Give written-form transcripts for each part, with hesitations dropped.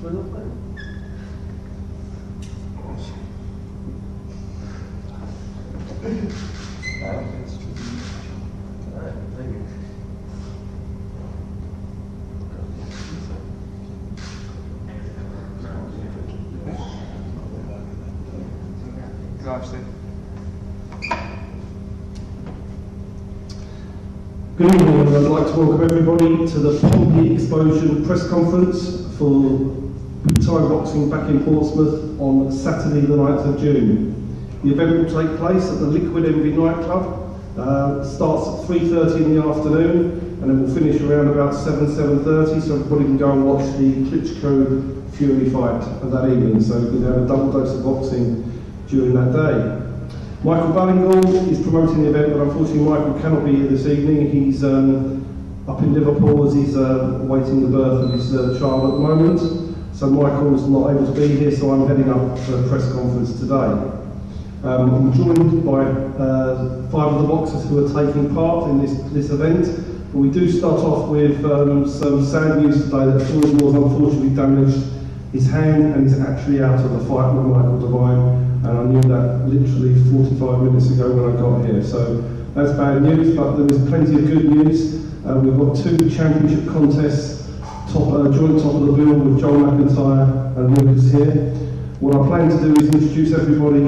Good evening, and I'd like to welcome everybody to the Pompey Explosion press conference for Thai boxing back in Portsmouth on Saturday the 9th of June. The event will take place at the Liquid Envy nightclub. Starts at 3:30 in the afternoon and it will finish around about 7:30, so everybody can go and watch the Klitschko Fury fight that evening, so we can have a double dose of boxing during that day. Michael Balingall is promoting the event, but unfortunately Michael cannot be here this evening. He's up in Liverpool as he's awaiting the birth of his child at the moment. So Michael's not able to be here, so I'm heading up for a press conference today. I'm joined by 5 of the boxers who are taking part in this event. But we do start off with some sad news today that Floyd Moore's unfortunately damaged his hand and is actually out of the fight with Michael Devine. And I knew that literally 45 minutes ago when I got here. So that's bad news, but there is plenty of good news. We've got 2 championship contests, joint top of the bill with Joel McIntyre and Lucas here. What I plan to do is introduce everybody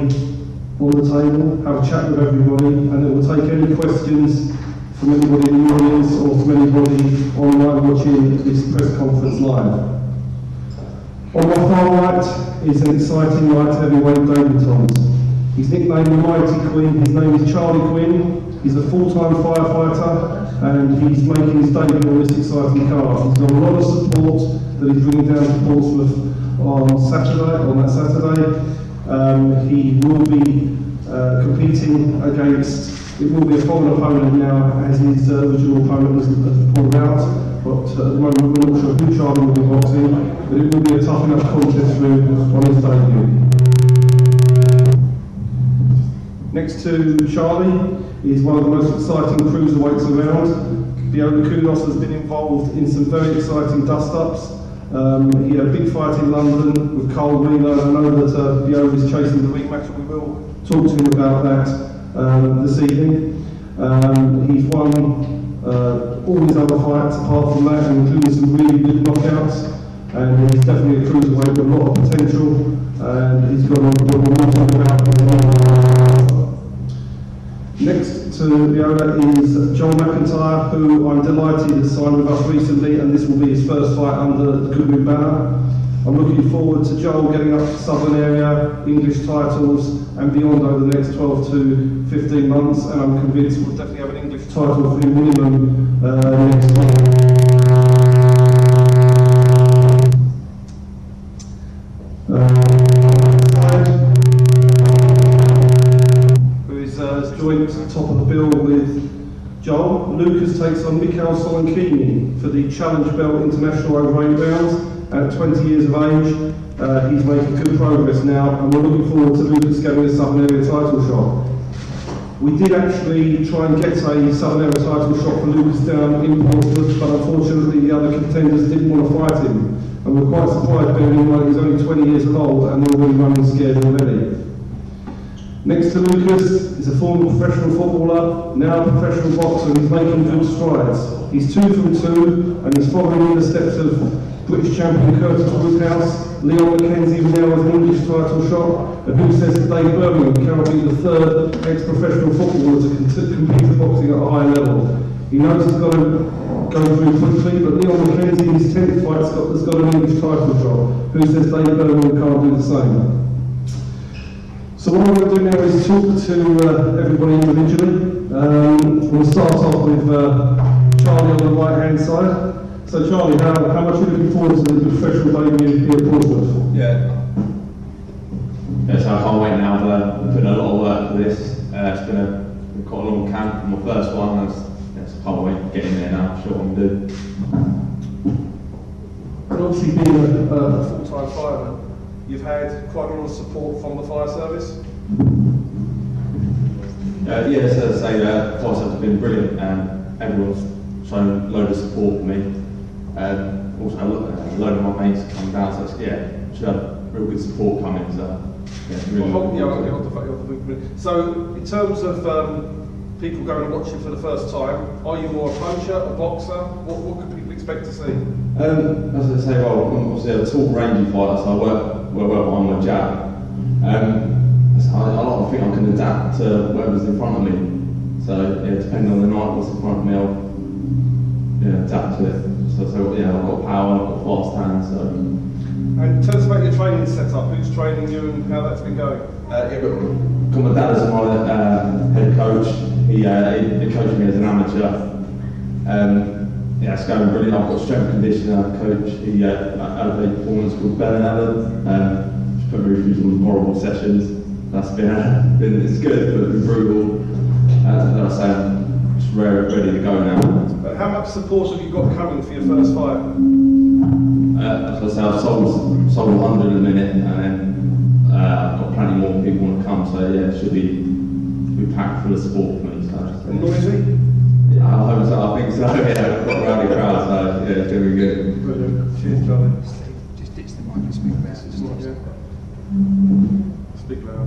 on the table, have a chat with everybody, and then we'll take any questions from anybody in the audience or from anybody online watching this press conference live. On my far right is an exciting light heavyweight David Thomas. He's nicknamed the Mighty Quinn. His name is Charlei Quinn. He's a full-time firefighter and he's making his debut on this exciting card. He's got a lot of support that he's bringing down to Portsmouth on that Saturday. He will be competing against, it will be a foreign opponent now as his original opponent has pulled out. But at the moment we're not sure who Charlei will be boxing, but it will be a tough enough contest for him on his debut. Next to Charlei is one of the most exciting cruiserweights around. Biola Kudus has been involved in some very exciting dust-ups. He had a big fight in London with Carl Wheeler. I know that Biola is chasing the rematch, and we will talk to him about that this evening. He's won all his other fights apart from that, including some really good knockouts, and he's definitely a cruiserweight with a lot of potential, and he's got a lot to talk about. Next to Biola is Joel McIntyre, who I'm delighted has signed with us recently, and this will be his first fight under the Goodwin banner. I'm looking forward to Joel getting up to the southern area, English titles, and beyond over the next 12 to 15 months, and I'm convinced we'll definitely have an English title for him minimum next year. Who is joint top of the bill with Joel. Lucas takes on Mikhail Solonkini for the Challenge Belt International over 8 rounds. At 20 years of age, he's making good progress now, and we're looking forward to Lucas getting a Southern Area title shot. We did actually try and get a Southern Area title shot for Lucas down in Portsmouth, but unfortunately the other contenders didn't want to fight him. And we're quite surprised bearing in mind he's only 20 years old and they're already running scared already. Next to Lucas is a former professional footballer, now a professional boxer, and he's making good strides. He's 2 from 2, and he's following in the steps of British champion Curtis Woodhouse. Leon Mackenzie now has an English title shot, and who says that David Birmingham cannot be the 3rd ex-professional footballer to compete in boxing at a high level. He knows he's got to go through quickly, but Leon Mackenzie in his 10th fight has got an English title shot. Who says David Birmingham can't do the same? So what I'm going to do now is talk to everybody individually. We'll start off with Charlei on the right-hand side. So Charlei, how much are you looking forward to the professional debut here at Portsmouth? Yeah, so I can't wait now. I've put in a lot of work for this. It's been quite a long camp for my first one. I can't wait to get in there now, show what I'm doing. And obviously being a full-time fireman, you've had quite a lot of support from the fire service? Yes, as I say, fire service has been brilliant and everyone's shown a load of support for me. Also, a load of my mates come down, so it's, yeah, should have real good support coming. So, yeah, really. So, in terms of people going and watching for the first time, are you more a puncher, a boxer? What can people expect to see? As I say, well, I'm obviously a tall, rangy fighter, so I work well on my jab. I think I can adapt to whatever's in front of me. So, yeah, depending on the night, what's in front of me, I'll adapt to it. So yeah, I've got power, I've got fast hands. So. And tell us about your training setup. Who's training you and how that's been going? Got my dad as my head coach. He coached me as an amateur. Yeah, it's going brilliant. I've got a strength conditioner coach. He had a performance called Balingall. Just put me through some horrible sessions. That's been it's good, but it's been brutal. As I say, I'm just ready to go now. But how much support have you got coming for your first fight? As I say, I've sold 100 in a minute, and then I've got plenty more people want to come. So yeah, it should be packed full of support for me. So and noisy? Yeah, I hope so. I think so. Yeah, I've got a rowdy crowd, so yeah, it's going to be good. Brilliant. Cheers, Charlie. Just ditch the mic and speak about it. Speak loud.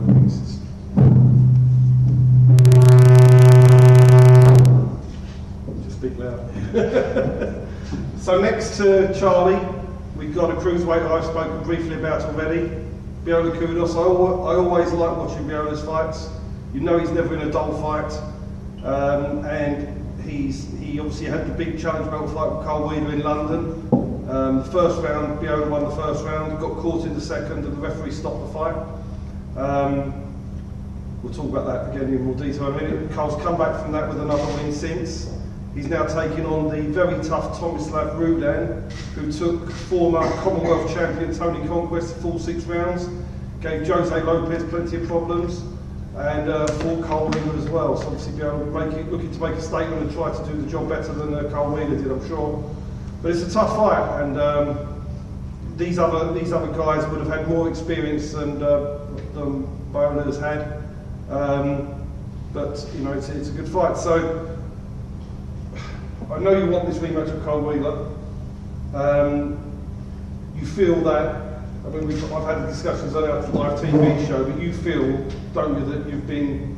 Just speak loud. So next to Charlie, we've got a cruiserweight I've spoken briefly about already. Biola Kudus. I always like watching Biola's fights. You know he's never in a dull fight, and he obviously had the big challenge belt fight with Carl Wheeler in London. The first round, Biola won the first round, got caught in the second, and the referee stopped the fight. We'll talk about that again in more detail in a minute. Carl's come back from that with another win since. He's now taking on the very tough Tomislav Rudan, who took former Commonwealth champion Tony Conquest full 6 rounds, gave Jose Lopez plenty of problems, and fought Carl Wheeler as well. So obviously looking to make a statement and try to do the job better than Carl Wheeler did, I'm sure. But it's a tough fight, and these other guys would have had more experience than Biola has had. But you know, it's a good fight. So I know you want this rematch of Carl Wheeler. You feel that, I mean, I've had discussions on our live TV show, but you feel, don't you, that you've been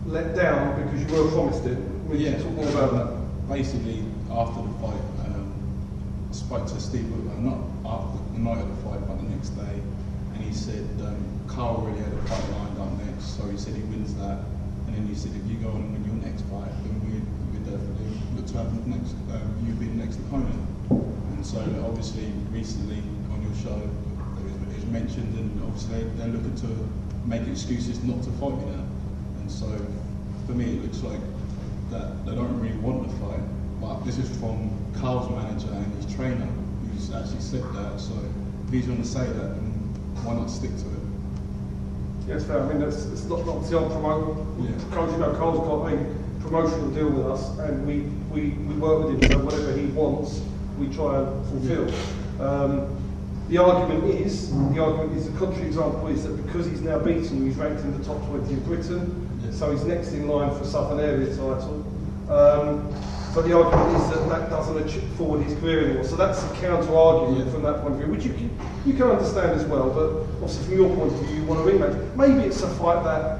let down because you were promised it? Yeah. Talk more about that. Basically, after the fight, I spoke to Steve, not after the night of the fight, but the next day, and he said Carl already had a fight lined up next, so he said he wins that, and then he said if you go on and win your next fight, then we'd definitely look to have next, you be the next opponent. And so obviously recently on your show it was mentioned, and obviously they're looking to make excuses not to fight me now. And so for me it looks like that they don't really want the fight, but this is from Carl's manager and his trainer who's actually said that. So if he's going to say that, then why not stick to it? Yes, fair. I mean, it's not the old promote. Yeah. Carl's got a promotional deal with us, and we work with him, so whatever he wants, we try and fulfil. The argument is, the contrary example is that because he's now beaten you, he's ranked in the top 20 in Britain, so he's next in line for Southern Area title. But the argument is that doesn't forward his career anymore. So that's a counter argument from that point of view, which you can understand as well, but obviously from your point of view, you want a rematch. Maybe it's a fight that,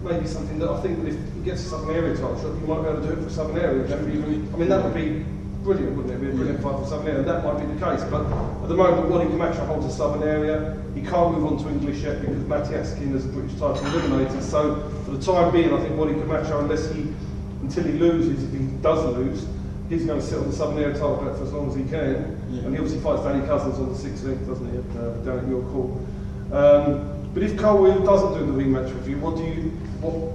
maybe something that I think that if he gets a Southern Area title shot, you might be able to do it for Southern Area. I mean, that would be brilliant, wouldn't it? It'd be a brilliant fight for Southern Area, and that might be the case. But at the moment, Wally Camacho holds a Southern Area. He can't move on to English yet because Matty Askin has a British title eliminated. So for the time being, I think Wally Camacho, until he loses, if he does lose, he's going to sit on the Southern Area title belt for as long as he can. Yeah. And he obviously fights Danny Cousins on the 16th, doesn't he, down at York Hall. But if Carl Wheeler doesn't do the rematch with you, what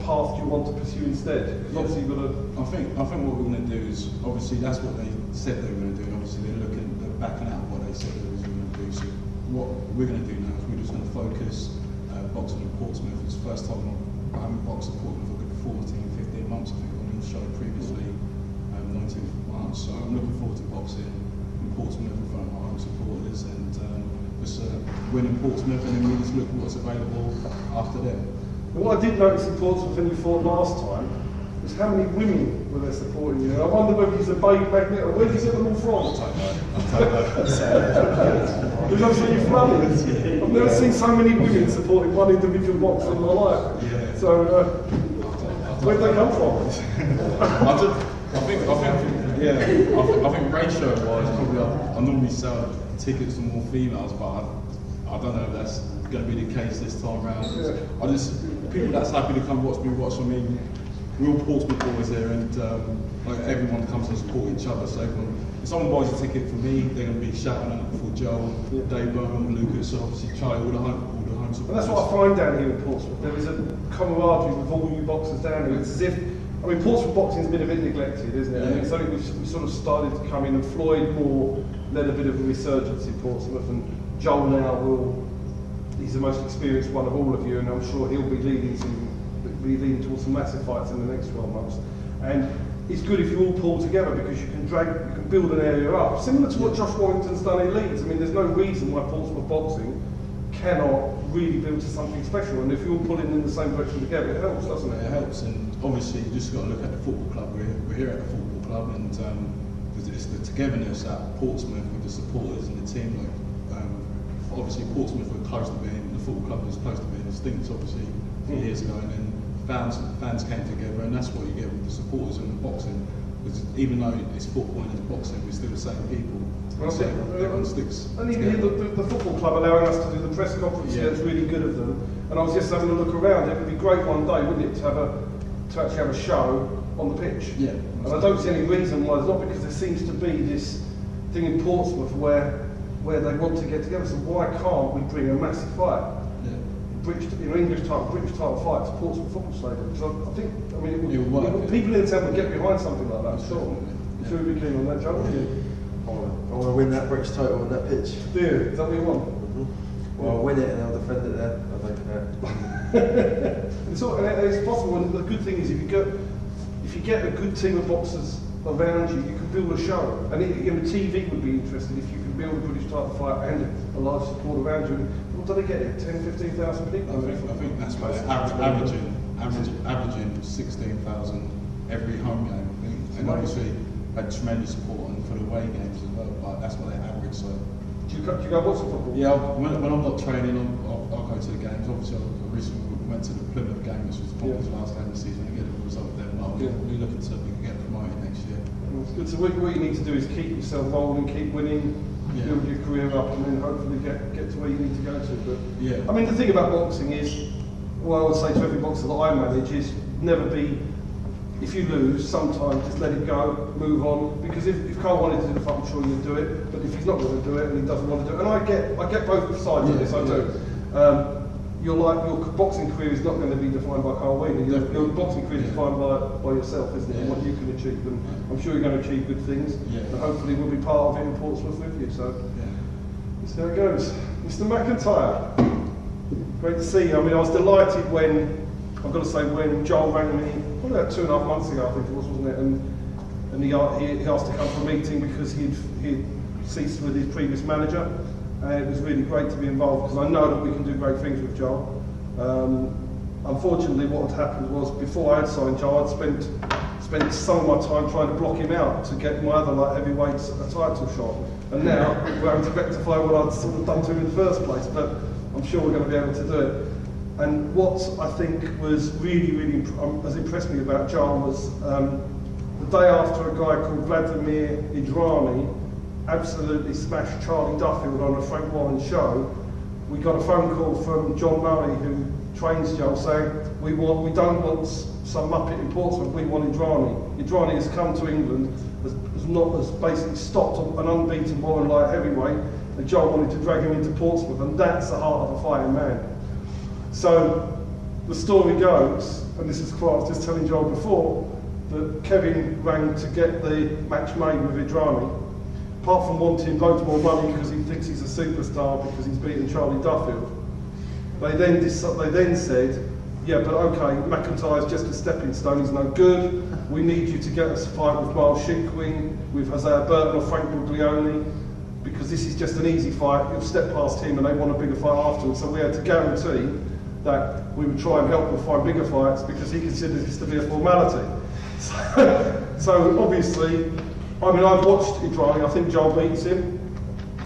path do you want to pursue instead? Because obviously you've got to... I think what we're going to do is, obviously that's what they said they were going to do, and obviously they're backing out what they said they were going to do. So what we're going to do now is we're just going to focus boxing in Portsmouth. It's the first time I haven't boxed at Portsmouth for a good 14, 15 months, I think, on your show previously, 19th of March. So I'm looking forward to boxing in Portsmouth in front of my home supporters, and just win in Portsmouth, and then we just look at what's available after that. What I did notice in Portsmouth when you fought last time was how many women were there supporting you. I wonder whether he's a babe magnet or where did you get them all from? I don't know. It was absolutely flooded. I've never seen so many women supporting one individual boxer in my life. Yeah. So, where'd they come from? I think ratio-wise, probably I normally sell tickets to more females, but I don't know if that's going to be the case this time round. Yeah. People that's happy to come watch me. Real Portsmouth boys here, and like everyone comes to support each other. So if someone buys a ticket for me, they're going to be shouting out for Joel, Dave Birmingham, Lucas, obviously Charlei, all the home supporters. And that's what I find down here in Portsmouth. There is a camaraderie with all you boxers down here. It's as if, I mean, Portsmouth boxing's been a bit neglected, isn't it? I mean, so we sort of started to come in, and Floyd Moore led a bit of a resurgence in Portsmouth, and Joel now he's the most experienced one of all of you, and I'm sure he'll be leading towards some massive fights in the next 12 months. And it's good if you all pull together because you can build an area up. Similar to what Josh Warrington's done in Leeds. I mean, there's no reason why Portsmouth boxing cannot really build to something special. And if you're all pulling in the same direction together, it helps, doesn't it? It helps, and obviously you just got to look at the football club. We're here at the football club, and because it's the togetherness at Portsmouth with the supporters and the team. Obviously Portsmouth were close to being, the football club was close to being extinct, obviously, a few years ago, and then fans came together, and that's what you get with the supporters and the boxing. Because even though it's football and it's boxing, we're still the same people. Well, so everyone sticks. And even here, the football club allowing us to do the press conference here, it's really good of them. And I was just having a look around. It would be great one day, wouldn't it, to actually have a show on the pitch? Yeah. And I don't see any reason why. It's not because there seems to be this thing in Portsmouth where they want to get together. So why can't we bring a massive fight? English title fight to Portsmouth Football Stadium? Because I think, I mean, it would work. People in the town would get behind something like that, sure. So we'd be keen on that, Joe, wouldn't you? I want to win that British title on that pitch. Do you? Is that what you want? Well, I'll win it and I'll defend it there. I don't care. It's possible, and the good thing is if you get a good team of boxers around you, you can build a show. And TV would be interested if you can build a British title fight and a large support around you. What do they get here? 10,000, 15,000 people? I think that's what they're averaging 16,000 every home game, I think. And obviously had tremendous support for the away games as well, but that's what they average. So. Do you go watch the football? Yeah, when I'm not training, I'll go to the games. Obviously, I recently went to the Plymouth game, which was Pompey's last game of the season, and get a result there. But we're looking to get promoted next year. That's good. So what you need to do is keep yourself rolling, keep winning, build your career up, and then hopefully get to where you need to go to. But I mean, the thing about boxing is, what I would say to every boxer that I manage is never be. If you lose, sometimes just let it go, move on. Because if Carl wanted to do the fight, I'm sure he'd do it. But if he's not going to do it and he doesn't want to do it, and I get both sides of this, I do. Your boxing career is not going to be defined by Carl Wheeler. Your boxing career is defined by yourself, isn't it? And what you can achieve. And I'm sure you're going to achieve good things. And hopefully we'll be part of it in Portsmouth with you. So let's see how it goes. Mr. McIntyre, great to see you. I mean, I was delighted when, I've got to say, when Joel rang me, probably about 2.5 months ago, I think it was, wasn't it? And he asked to come for a meeting because he'd ceased with his previous manager. It was really great to be involved because I know that we can do great things with Joel. Unfortunately, what had happened was before I had signed Joel, I'd spent some of my time trying to block him out to get my other light heavyweights a title shot. And now we're having to rectify what I'd sort of done to him in the first place. But I'm sure we're going to be able to do it. And what I think was really has impressed me about Joel was the day after a guy called Vladimir Idrani absolutely smashed Charlie Duffield on a Frank Warren show, we got a phone call from John Murray, who trains Joel, saying we don't want some muppet in Portsmouth, we want Idrani. Idrani has come to England, has basically stopped an unbeaten Warren light heavyweight, and Joel wanted to drag him into Portsmouth, and that's the heart of a fighting man. So the story goes, and this is what I was just telling Joel before, that Kevin rang to get the match made with Idrani. Apart from wanting loads more money because he thinks he's a superstar because he's beaten Charlie Duffield, they then said, yeah, but okay, McIntyre's just a stepping stone, he's no good. We need you to get us a fight with Miles Shinkwing, with Hosea Burton or Frank Buglioni, because this is just an easy fight. You'll step past him and they want a bigger fight afterwards. So we had to guarantee that we would try and help him find bigger fights because he considers this to be a formality. So obviously, I mean, I've watched Idrani. I think Joel beats him.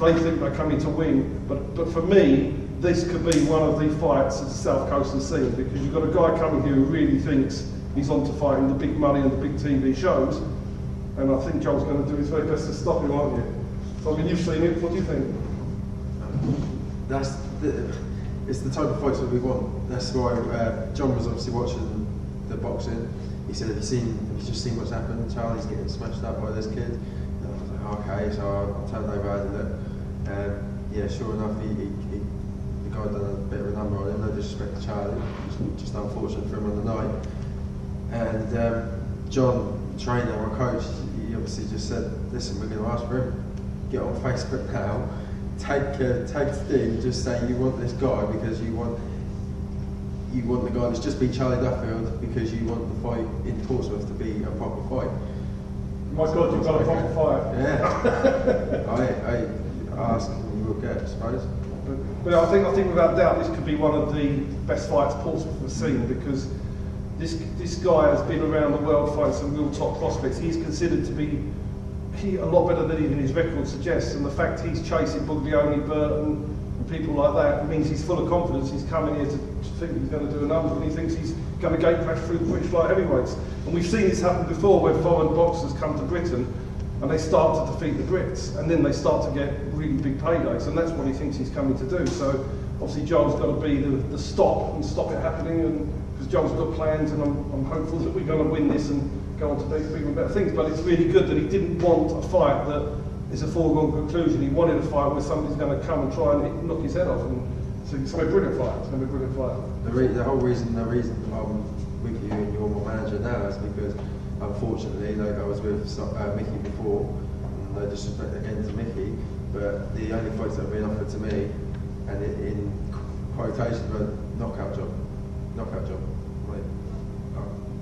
They think they're coming to win, but for me, this could be one of the fights of the South Coastal scene, because you've got a guy coming here who really thinks he's on to fighting the big money and the big TV shows, and I think Joel's going to do his very best to stop him, aren't you? So I mean, you've seen it. What do you think? It's the type of fights that we want. That's why John was obviously watching the boxing. He said, have you just seen what's happened? Charlie's getting smashed up by this kid. And I was like, okay, so I turned over and looked. Yeah, sure enough, the guy done a bit of a number on him. No disrespect to Charlie, just unfortunate for him on the night. And John, trainer, our coach, he obviously just said, listen, we're going to ask for him. Get on Facebook now. Take the thing. Just say you want this guy because you want the guy that's just beat Charlie Duffield, because you want the fight in Portsmouth to be a proper fight. My God, you've got a proper fight. Yeah. I ask and you will get, I suppose. But I think without doubt this could be one of the best fights Portsmouth has seen, because this guy has been around the world fighting some real top prospects. He's considered to be a lot better than even his record suggests, and the fact he's chasing Buglioni, Burton and people like that means he's full of confidence. He's coming here to think he's going to do a number, and he thinks he's going to gate crash through the British light heavyweights. And we've seen this happen before, where foreign boxers come to Britain and they start to defeat the Brits, and then they start to get really big paydays, and that's what he thinks he's coming to do. So obviously Joel's got to be the stop and stop it happening, and because Joel's got plans, and I'm hopeful that we're going to win this and go on to do bigger and better things. But it's really good that he didn't want a fight that is a foregone conclusion. He wanted a fight where somebody's going to come and try and knock his head off, and so it's going to be a brilliant fight. It's going to be a brilliant fight. The whole reason I'm with you and you're my manager now is because, unfortunately, like I was with Mickey before, no disrespect again to Mickey, but the only fights that have been offered to me, and in quotation, were knockout job. Like,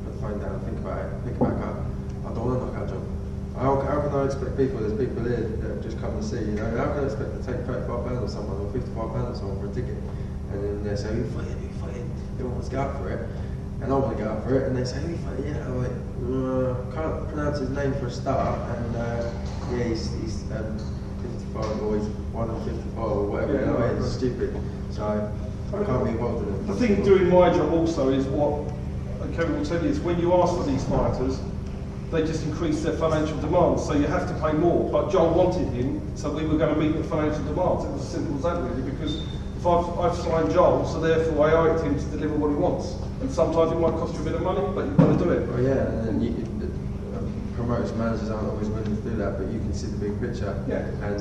put the phone down, think about it, pick it back up. I don't want a knockout job. How can I expect people, there's people here that have just come to see, you know, how can I expect to take £35 or someone, or £55 or someone for a ticket? And then they say, who you fighting? Everyone wants to go out for it. And I want to go out for it, and they say, who you fighting? Yeah, I'm like, can't pronounce his name for a start, and yeah, he's 55 or he's 1 and 55 or whatever, you know, it's stupid. So I can't be involved in it. The thing doing my job also is what Kevin will tell you, is when you ask for these fighters, they just increase their financial demands, so you have to pay more. But Joel wanted him, so we were going to meet the financial demands. It was as simple as that, really, because if I've signed Joel, so therefore I owe it to him to deliver what he wants. And sometimes it might cost you a bit of money, but you've got to do it. Well, yeah, and then promoters, managers aren't always willing to do that, but you can see the big picture. Yeah. And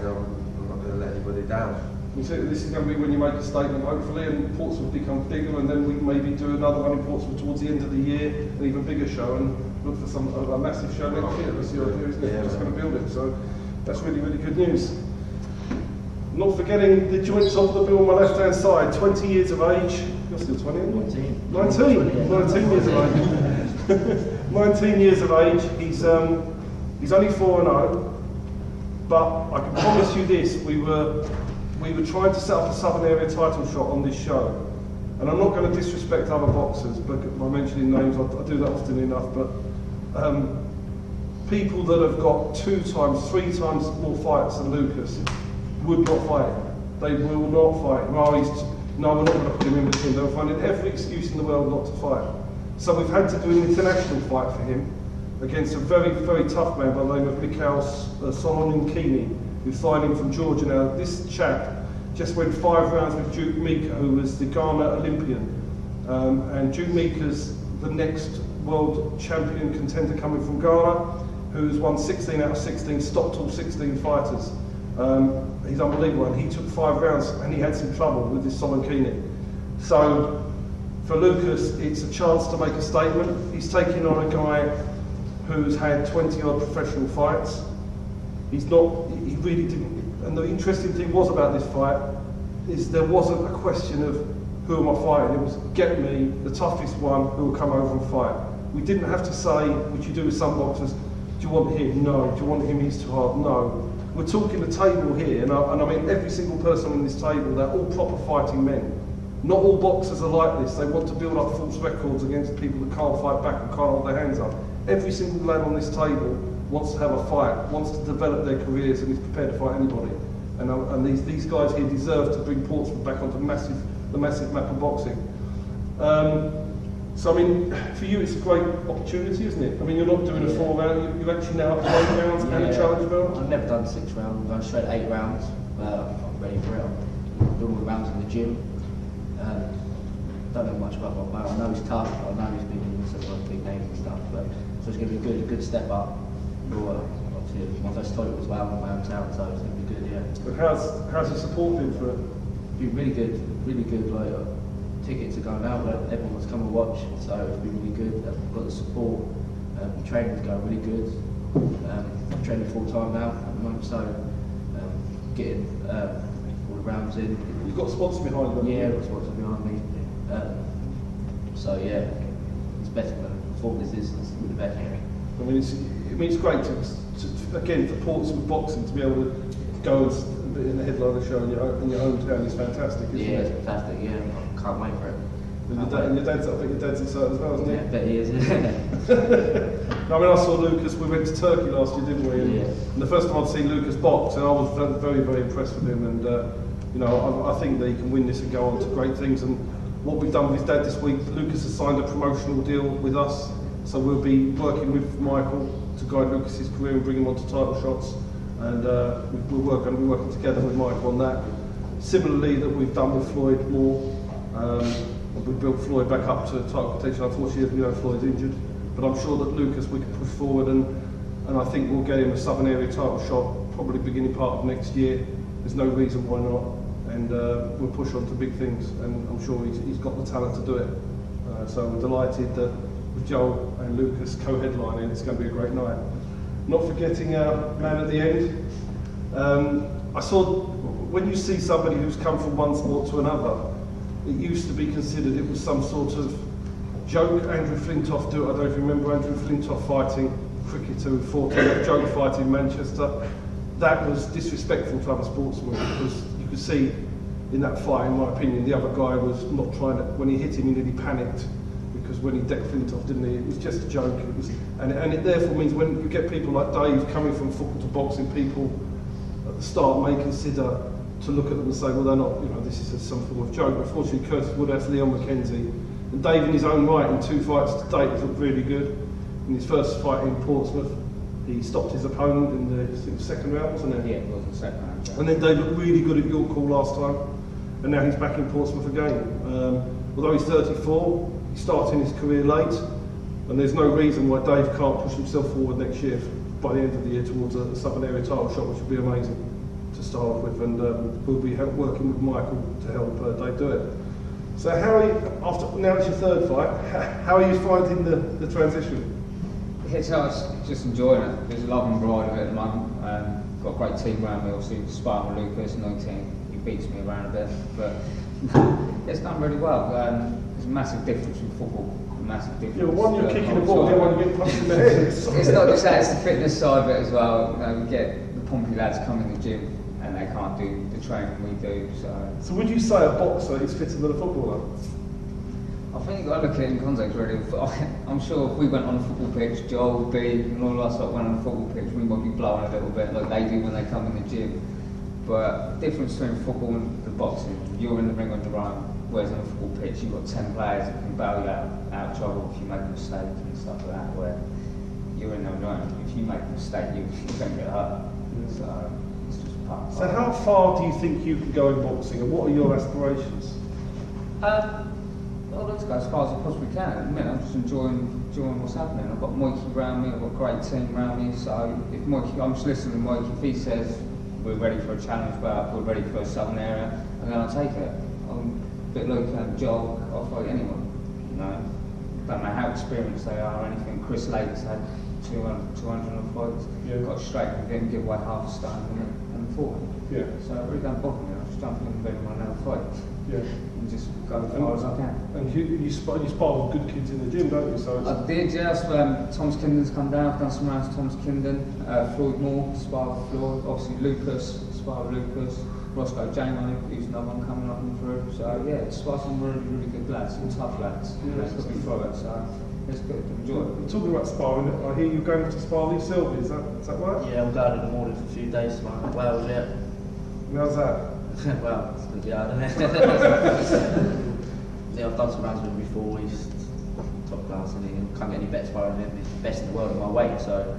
I'm not going to let anybody down. So this is going to be when you make a statement, hopefully, and Portsmouth become bigger, and then we maybe do another one in Portsmouth towards the end of the year, an even bigger show, and look for a massive show next year. That's the idea, isn't it? We're just going to build it. So that's really, really good news. Not forgetting the joint top of the bill on my left-hand side, 20 years of age. You're still 20, aren't you? 19 years of age. 19 years of age. He's only 4-0, but I can promise you this: we were trying to set up a Southern Area title shot on this show, and I'm not going to disrespect other boxers, but by mentioning names, I do that often enough. But people that have got 2 times, 3 times more fights than Lucas would not fight. They will not fight. No, we're not going to put him in between. They're finding every excuse in the world not to fight. So we've had to do an international fight for him against a very, very tough man by the name of Mikhail Solonkini, who's fighting from Georgia now. This chap just went 5 rounds with Duke Mika, who was the Ghana Olympian. And Duke Mika's the next world champion contender coming from Ghana, who's won 16 out of 16, stopped all 16 fighters. He's unbelievable, and he took 5 rounds, and he had some trouble with this Solonkini. So for Lucas, it's a chance to make a statement. He's taking on a guy who's had 20-odd professional fights. He really didn't. And the interesting thing was about this fight is there wasn't a question of who am I fighting. It was get me the toughest one who will come over and fight. We didn't have to say, which you do with some boxers, do you want him? No. Do you want him? He's too hard. No. We're talking the table here, and I mean every single person on this table, they're all proper fighting men. Not all boxers are like this. They want to build up false records against people that can't fight back and can't hold their hands up. Every single lad on this table wants to have a fight, wants to develop their careers, and is prepared to fight anybody. And these guys here deserve to bring Portsmouth back onto the massive map of boxing. So I mean, for you it's a great opportunity, isn't it? I mean, you're not doing a 4 round, you're actually now up to 8 rounds and a challenge belt. I've never done 6 rounds, I'm going straight 8 rounds. I'm ready for it. I'm doing all the rounds in the gym. Don't know much about my player. I know he's tough, I know he's big, he's got big names and stuff, but so it's going to be a good step up. Obviously, my first title as well in my own town, so it's going to be good, yeah. But how's your support been for it? Been really good, really good. Like tickets are going out, like everyone's come and watch, so it's been really good. I've got the support. Training's going really good. I'm training full time now at the moment, so getting all the rounds in. You've got sponsors behind you? Yeah, I've got sponsors behind me. So yeah, it's better than I thought this is. It's really better. I mean, it's great to again for Portsmouth boxing to be able to go and be in the headliner show in your hometown is fantastic, isn't it? It's fantastic. Yeah, I can't wait for it. And your dad's, I think your dad's excited as well, isn't he? Yeah, I bet he is. I mean, I saw Lucas. We went to Turkey last year, didn't we? Yeah. And the first time I'd seen Lucas box, and I was very, very impressed with him. And you know, I think that he can win this and go on to great things. And what we've done with his dad this week, Lucas has signed a promotional deal with us, so we'll be working with Michael to guide Lucas's career and bring him onto title shots. And we're going to be working together with Michael on that. Similarly, that we've done with Floyd Moore. We built Floyd back up to title contention. Unfortunately, you know, Floyd's injured, but I'm sure that Lucas we can push forward, and I think we'll get him a Southern Area title shot probably beginning part of next year. There's no reason why not, and we'll push on to big things, and I'm sure he's got the talent to do it. So we're delighted that with Joel and Lucas co-headlining, it's going to be a great night. Not forgetting our man at the end. I saw when you see somebody who's come from one sport to another. It used to be considered it was some sort of joke. Andrew Flintoff do it. I don't know if you remember Andrew Flintoff fighting cricketer who fought in a joke fight in Manchester. That was disrespectful to other sportsmen because you could see in that fight, in my opinion, the other guy was not trying to. When he hit him, he nearly panicked because when he decked Flintoff, didn't he? It was just a joke. It was, and it therefore means when you get people like Dave coming from football to boxing, people at the start may consider to look at them and say, well, they're not, you know, this is some form of joke. But fortunately, Curtis Woodhouse, Leon McKenzie, and Dave in his own right in 2 fights to date has looked really good. In his first fight in Portsmouth, he stopped his opponent in the second round, wasn't it? Yeah, it was the second round. And then Dave looked really good at York Hall last time, and now he's back in Portsmouth again. Although he's 34, he's starting his career late, and there's no reason why Dave can't push himself forward next year by the end of the year towards a Southern Area title shot, which would be amazing to start off with, and we'll be working with Michael to help Dave do it. So how are you, after, now it's your 3rd fight, how are you finding the transition? It's just enjoying it. There's a love and pride of it at the moment. Got a great team around me, obviously sparring with Lucas, 19, he beats me around a bit, but it's done really well. There's a massive difference in football. Massive difference. Yeah, well, one you're kicking the ball, the other one you get punched in the head. It's not just that, it's the fitness side of it as well. You know, we get the Pompey lads come in the gym and they can't do the training we do. So would you say a boxer is fitter than a footballer? I think you've got to look at it in context really. I'm sure if we went on a football pitch, Joel, B and all of us went on a football pitch, we might be blowing a little bit like they do when they come in the gym. But the difference between football and the boxing, you're in the ring on your own, whereas on a football pitch you've got 10 players that can bail you out of trouble if you make a mistake and stuff like that, where you're in there on your own. If you make a mistake, you're going to get hurt. So it's just part of it. So how far do you think you can go in boxing, and what are your aspirations? Well, let's go as far as I possibly can. At the minute, I'm just enjoying what's happening. I've got Mikey around me, I've got a great team around me, so if Mikey, I'm just listening to Mikey, if he says we're ready for a challenge bout, we're ready for a Southern Area, I'm going to take it. I'm a bit like Joel, I'll fight anyone, you know. Don't know how experienced they are or anything. Chris Lake's had 200 fights, got straight with him, give away half a stone and fought him. Yeah. So it really don't bother me, I just jump in and beat him on another fight. Yeah. And just go as far as I can. And you spar with good kids in the gym, don't you? So I did, yes. Thomas Kinden's come down, I've done some rounds with Thomas Kinden, Floyd Moore, spar with Floyd, obviously Lucas, spar with Lucas. Roscoe Jamo, who's another one coming up and through. So yeah, it's got some really, really good lads, some tough lads. They put me through it, so it's good, enjoy it. Talking about sparring, I hear you're going to spar Lee Sylvie, is that right? Yeah, I'm going in the morning for a few days tomorrow. Wales, yeah. How's that? Well, it's going to be hard, isn't it? Yeah, I've done some rounds with him before. He's top class, and he can't get any better sparring than him. He's the best in the world at my weight, so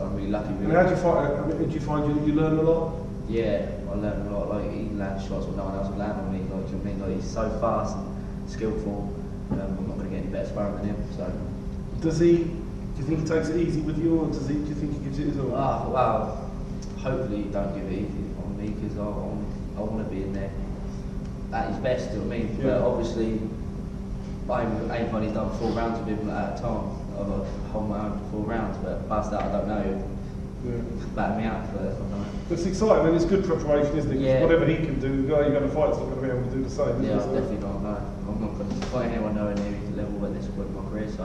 I'm really lucky. And how do you find? I mean, did you find you learn a lot? Yeah, I learned a lot. Like, he lands shots when no one else will land on me. Like, do you know what I mean? Like, he's so fast and skillful. I'm not going to get any better sparring than him. So. Does he? Do you think he takes it easy with you, or do you think he gives it his all? Well, hopefully he don't give it easy on me, because I want to be in there at his best. Do you know what I mean? Yeah. But obviously, I've only done 4 rounds with him at a time. I've got to hold my own for 4 rounds, but past that I don't know. Batter me out for it. It's exciting, and it's good preparation, isn't it? Yeah. Whatever he can do, the guy you're going to fight's not going to be able to do the same. Yeah, I'm definitely not. No, I'm not going to fight anyone nowhere near his level at this point in my career. So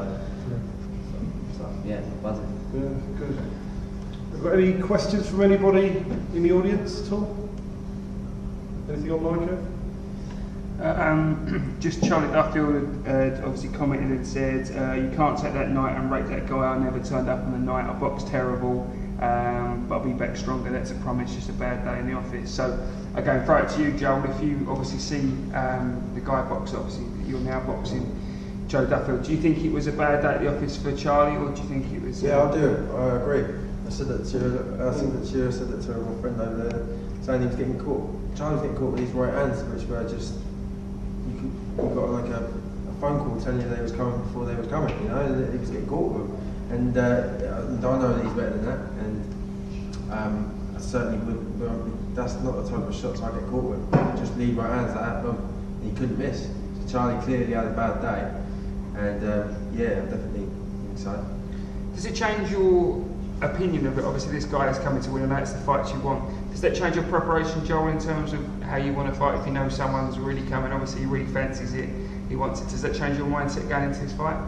yeah, buzzing. Yeah, good. Have you got any questions from anybody in the audience at all? Anything online, Kev? Just Charlei Duffield obviously commented and said, you can't take that night and rate that guy. I never turned up on the night. I boxed terrible, but I'll be back stronger. That's a promise. Just a bad day in the office. So again, throw it to you, Joel. If you obviously see the guy box, obviously you're now boxing Joe Duffield. Do you think it was a bad day at the office for Charlei, or do you think it was? Yeah, I do. I agree. I said that to. I think that Chia said that to my friend over there, saying he was getting caught. Charlie's getting caught with his right hands, which were just. You got like a phone call telling you they was coming before they was coming, you know, and he was getting caught with them. And I know that he's better than that, and I certainly would, but that's not the type of shots I get caught with. Just lead right hands like that, boom, and he couldn't miss. So Charlei clearly had a bad day, and yeah, I definitely think so. Does it change your opinion of it? Obviously this guy is coming to win, and that's the fights you want. Does that change your preparation, Joel, in terms of how you want to fight? If you know someone's really coming, obviously he really fancies it, he wants it. Does that change your mindset going into this fight?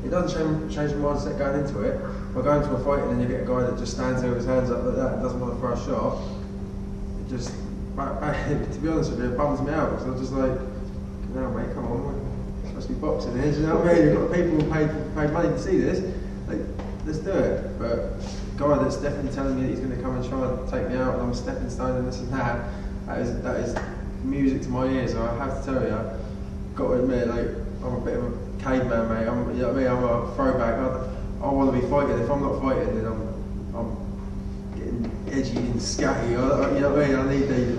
It doesn't change my mindset going into it. If I go into a fight and then you get a guy that just stands there with his hands up like that and doesn't want to throw a shot, it just, to be honest with you, it bums me out, because I'm just like, no mate, come on, we're supposed to be boxing here, do you know what I mean? You've got people who paid money to see this, like, let's do it. But a guy that's definitely telling me that he's going to come and try and take me out and I'm a stepping stone and this and that, that is music to my ears. So I have to tell you, I've got to admit, like, I'm a bit of a caveman, mate. You know what I mean? I'm a throwback. I want to be fighting. If I'm not fighting, then I'm getting edgy and scatty. You know what I mean?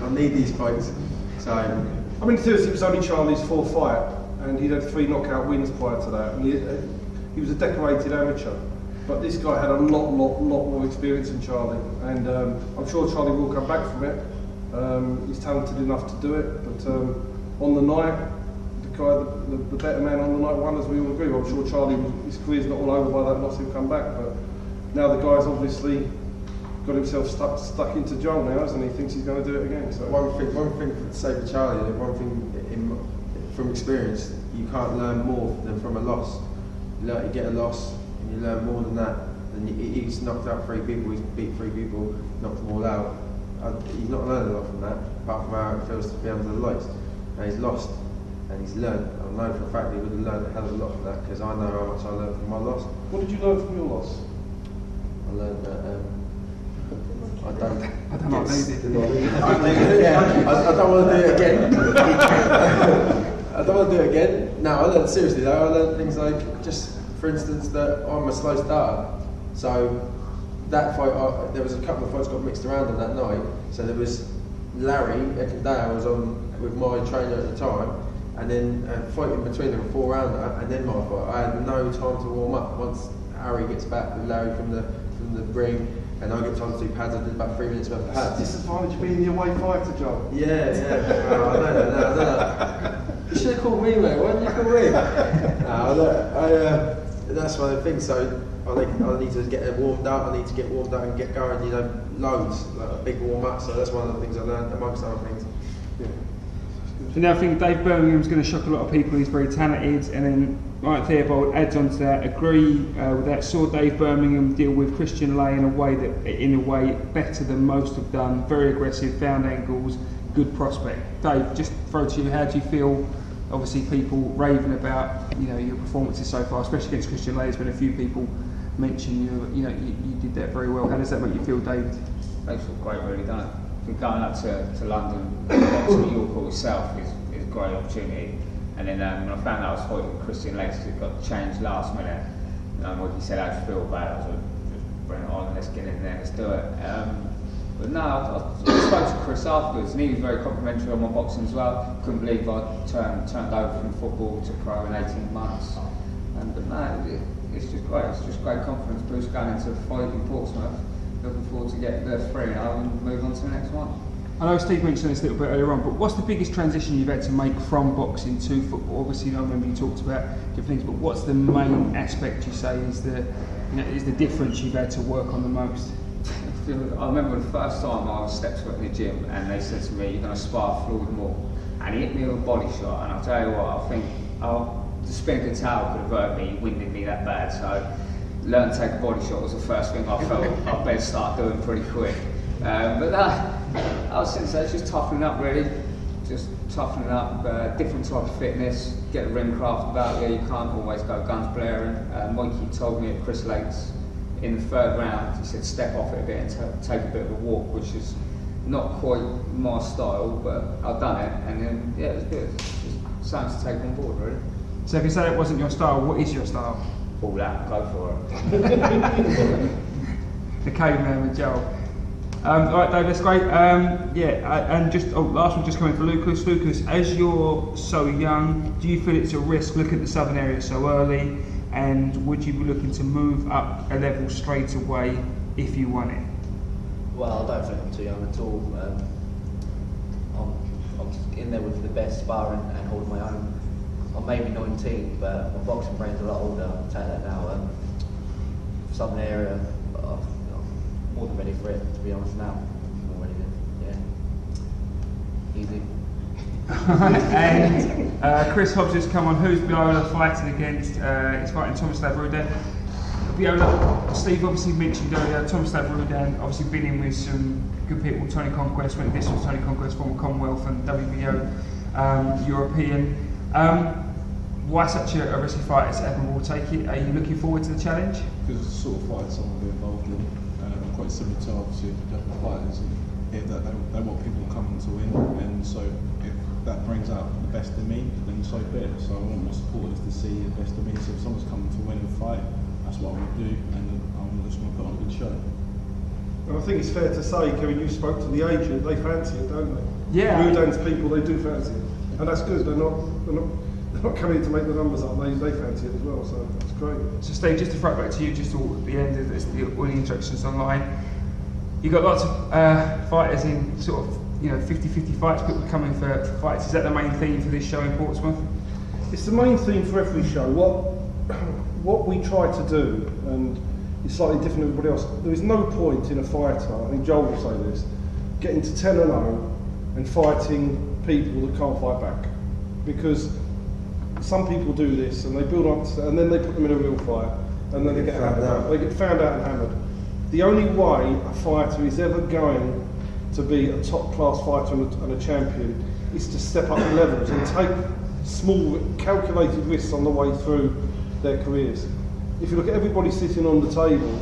I need these fights. So I mean, seriously, it was only Charlie's 4th fight, and he'd had 3 knockout wins prior to that. And he was a decorated amateur, but this guy had a lot more experience than Charlei, and I'm sure Charlei will come back from it. He's talented enough to do it, but on the night, the better man on the night won, as we all agree. I'm sure Charlei, his career's not all over by that loss, he'll come back, but now the guy's obviously got himself stuck into Joel now, hasn't he? Thinks he's going to do it again. So one thing to say for Charlei, one thing from experience, you can't learn more than from a loss. You get a loss and you learn more than that. And he's knocked out 3 people, he's beat 3 people, knocked them all out. He's not learned a lot from that, apart from how it feels to be under the lights. Now he's lost, and he's learned. I know for a fact he would have learned a hell of a lot from that, because I know how much I learned from my loss. what did you learn from your loss? I learned that I don't want to do it. I don't want to do it again. I don't want to do it again. No, I learned seriously though. I learned things like, just for instance, that I'm a slow starter. So that fight, there was a couple of fights got mixed around on that night. So there was Larry Ekendale was on with my trainer at the time, and then a fight in between them, a 4-rounder, and then my fight. I had no time to warm up. Once Harry gets back with Larry from the ring, and I get time to do pads, I did about 3 minutes worth of pads. Disadvantage of being the away fighter, Joel. Yeah. I know that. You should have called me, mate. Why didn't you call me? That's one of the things. So I need to get warmed up. I need to get warmed up and get going. You know, loads, like a big warm up. So that's one of the things I learned, amongst other things. So now I think Dave Birmingham's going to shock a lot of people. He's very talented, and then Right, Theobald adds on to that. Agree with that. Saw Dave Birmingham deal with Christian Lay in a way better than most have done. Very aggressive, found angles, good prospect. Dave, just throw to you. How do you feel? Obviously, people raving about your performances so far, especially against Christian Lay. There's been a few people mention you did that very well. How does that make you feel, David? Makes me feel great, really, doesn't it? I think going up to London, boxing at York itself is a great opportunity. And then when I found out I was fighting with Christian Lay, it got changed last minute. What he said, how do you feel about it? I was like, just bring it on, let's get in there, let's do it. But no, I spoke to Chris afterwards, and he was very complimentary on my boxing as well. Couldn't believe I turned over from football to pro in 18 months. But no, it's just great. It's just great confidence boost going into the fight in Portsmouth. Looking forward to getting the 3-0 and move on to the next one. I know Steve mentioned this a little bit earlier on, but what's the biggest transition you've had to make from boxing to football? Obviously, I remember you talked about different things, but what's the main aspect you say is the difference you've had to work on the most? I remember the first time I stepped foot in the gym and they said to me, "You're going to spar Floyd Moore," and he hit me with a body shot. And I'll tell you what, I think the spinning towel could have hurt me. He winded me that bad, so learn to take a body shot was the first thing I felt I'd better start doing pretty quick. But I was since then, it's just toughening up really, just toughening up, different type of fitness, get the ring craft about you. You can't always go guns blaring. Mikey told me at Chris Lake's in the third round, he said step off it a bit and take a bit of a walk, which is not quite my style, but I've done it, and then yeah, it was good. It's just something to take on board really. So if you say it wasn't your style, what is your style? All out, go for it. The caveman with Joel. Alright Dave, that's great. And just last one just coming for Lucas. Lucas, as you're so young, do you feel it's a risk looking at the southern area so early, and would you be looking to move up a level straight away if you won it? Well, I don't think I'm too young at all. I'm in there with the best sparring and holding my own. I'm maybe 19, but my boxing brain's a lot older. I'll take that now. Southern area, I'm more than ready for it, to be honest now. I'm ready to, yeah. Easy. And Chris Hobbs has come on. Who's Biola fighting against? He's fighting Thomas Lavrudan. Biola, Steve obviously mentioned earlier, Thomas Lavrudan obviously been in with some good people. Tony Conquest, went this was Tony Conquest, former Commonwealth and WBO European. Why such a risky fight as Evan will take it? Are you looking forward to the challenge? Because it's the sort of fights I want to be involved in. Quite similar to obviously the fighters here that they want people coming to win, and so if that brings out the best in me, then so be it. So I want my supporters to see the best in me. So if someone's coming to win and fight, that's what I want to do, and I just want to put on a good show. Well, I think it's fair to say, Kevin, you spoke to the agent, they fancy it, don't they? Yeah. Rudan's people, they do fancy it. And that's good, they're not coming to make the numbers up, they fancy it as well, so that's great. So Steve, just to throw it back to you, just at the end of this, all the instructions online, you've got lots of fighters in sort of 50-50 fights, people coming for fights. Is that the main theme for this show in Portsmouth? It's the main theme for every show. What we try to do, and it's slightly different than everybody else, there is no point in a fighter, I think Joel will say this, getting to 10-0 and fighting people that can't fight back. Because some people do this and they build up and then they put them in a real fight and then they get hammered. They get found out and hammered. The only way a fighter is ever going to be a top class fighter and a champion is to step up the levels and take small calculated risks on the way through their careers. If you look at everybody sitting on the table,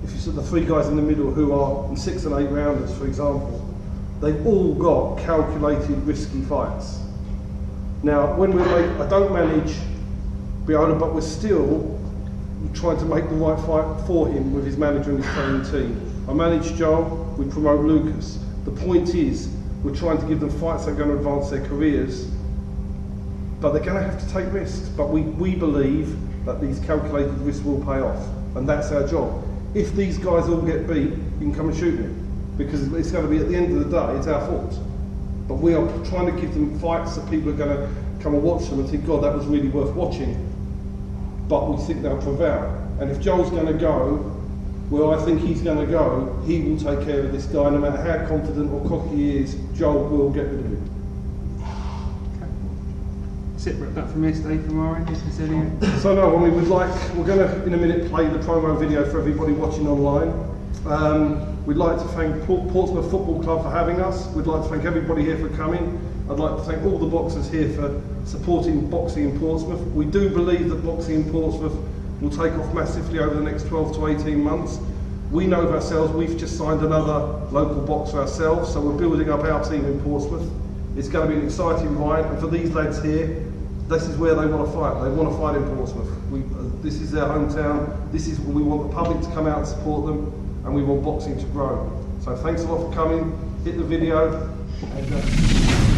if you see the three guys in the middle who are in 6 and 8 rounders, for example, they've all got calculated risky fights. Now, when I don't manage Biola, but we're still trying to make the right fight for him with his manager and his training team. I manage Joel, we promote Lucas. The point is, we're trying to give them fights that are going to advance their careers, but they're going to have to take risks. But we believe that these calculated risks will pay off, and that's our job. If these guys all get beat, you can come and shoot me, because it's going to be, at the end of the day, it's our fault. But we are trying to give them fights that people are going to come and watch them and think, God, that was really worth watching. But we think they'll prevail. And if Joel's going to go where I think he's going to go, he will take care of this guy. No matter how confident or cocky he is, Joel will get rid of him. Sit wrapped up from yesterday from our end, Mr. Zillian. So no, we're going to in a minute play the promo video for everybody watching online. We'd like to thank Portsmouth Football Club for having us. We'd like to thank everybody here for coming. I'd like to thank all the boxers here for supporting boxing in Portsmouth. We do believe that boxing in Portsmouth will take off massively over the next 12 to 18 months. We know of ourselves, we've just signed another local boxer ourselves, so we're building up our team in Portsmouth. It's going to be an exciting ride, and for these lads here, this is where they want to fight. They want to fight in Portsmouth. This is their hometown. This is where we want the public to come out and support them, and we want boxing to grow. So thanks a lot for coming. Hit the video. And,